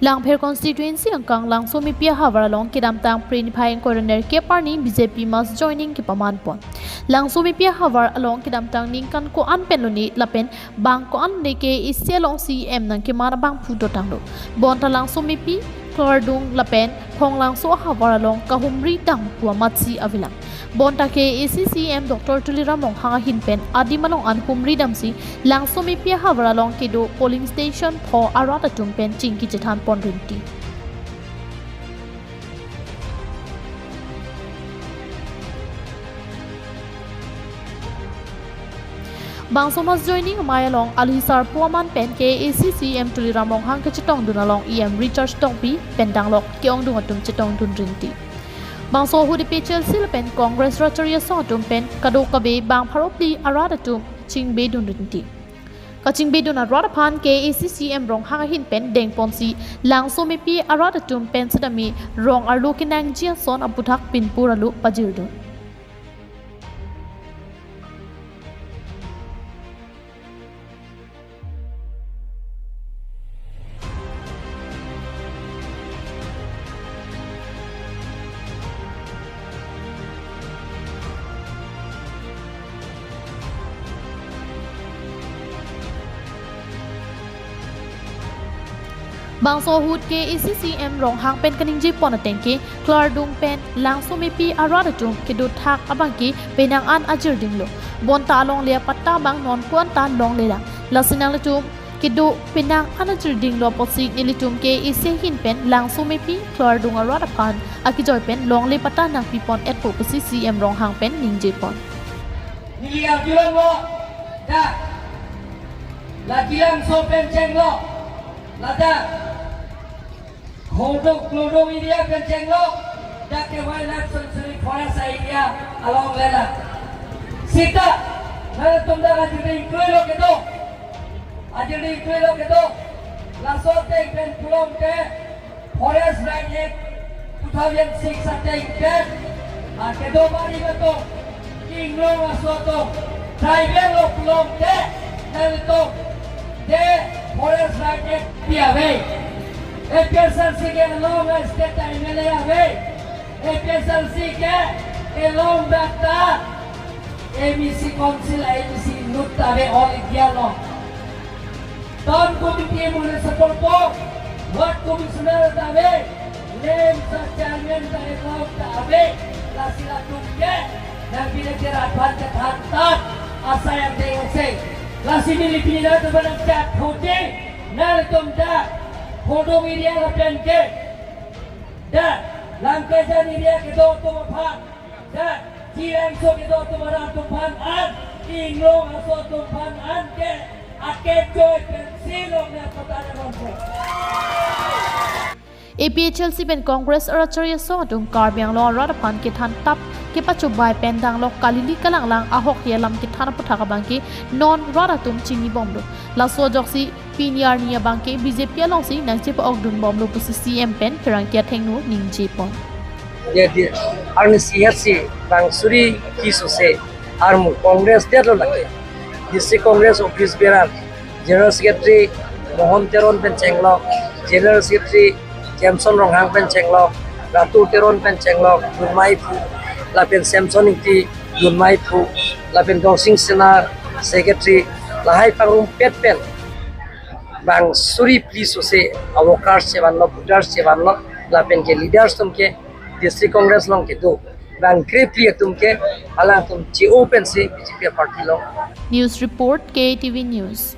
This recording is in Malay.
Langpher constituency angkang Langsomepi hawaralong kidamtang priniphay coroner ke parni BJP Mass Joining ki pamanpon. Langsomepi hawar along kidamtang ningkan ko an penloni lapen bang ko an neke isialong CM nang kimarabang puto tanglo. Bonta Langsomepi Klardung lapen khong langso hawaralong kahumri tang puamatsi avilang. Bonta ke ACCM Dr. Tuliramong hangahin pen adi malong an humri damsi Langsomepi hawaralong kedo polling station pho arat atum pen chingki jethan pondrinti. Bangso Mass Joining amai along alhisar puaman pen ke ACCM Tuliramong hang ke chetong dunalong EM recharge tongpi pendang lok keong dung atum chetong dun rinti. Bangso hu de APHLC pen Congress Rotaria song atum pen kado kabe bang pharopli arat atum chingbe dun rinti. Kachingbe dun arat phan ke ACCM rong hang hin pen deng ponsi Langsomepi arat atum pen sedami rong arlu kinang jia son aputhak pinpur alu pajirdu. Bangso hut ke ACCM rong hang pen kaningji ponateng ke Klardung pen Langsomepi aradatum ke do thak abangki penang an ajir dinglo bonta long le patta bang non kuan tan long le lang lasinang latum ke do penang an ajir dinglo posi nilitum ke hin pen Langsomepi Klardung aradapan akijoy pen long le patta nang pipon et po posi CM rong hang pen ningji pon niliang julang lo da lagiang so pen cheng lo lada Klodong India kenceng lo, dak ke wildlife sanctuary forest area along lela. Sita, nara tumda ajiri lo kedo, langsung pen pulang ke forest right act 2006 ateng ke, kedo bari beto, king lo asoto, tribal lo pulang ke, nara to, de forest right act piaway. APHLC के along state MLA away, APHLC के along बैठता ABC Council ABC नुट away all India law. Town committee municipal को ward commissioner away, name sa chairman का along away, lasila tuke, nabi negeri radhan ke thantat asa yang dengse, lasi milipina tu benar chat hote, nal tumda Klodong India la pen ke da Langkejan India ke do to pha da Jirang so ke do to mara to phan an inglong aso to phan an ke ake joy pen silong na pata na ron APHLC pen Congress Archaria so atum karbyang lo radapan ke than tap ke pachubai pendang lo kalili kalang lang ahok yelam ke thana puthaka bangki non radatum chini bomlo la so joksi pinyar niya bangke BJP along si nang chepa ogdun bomlo pusi CM pen perangkia thengnu ningji pon ye arni CHC bang suri ki sose armu Congress delo lage district Congress office berar general secretary Mohan Teron pen chenglo general secretary Jamson Ronghang pen chenglo Ratu Teron pen chenglo Dunmai Phu lapen Samson ti Dunmai Phu lapen Gongsing Sena secretary lahai pangum pet pen bang suri please ose avokar sevan lo voter sevan lo lapen ke leaders tum ke district congress long ke do bang krepli tum ke ala tum chi open se BJP party lo News report KTV News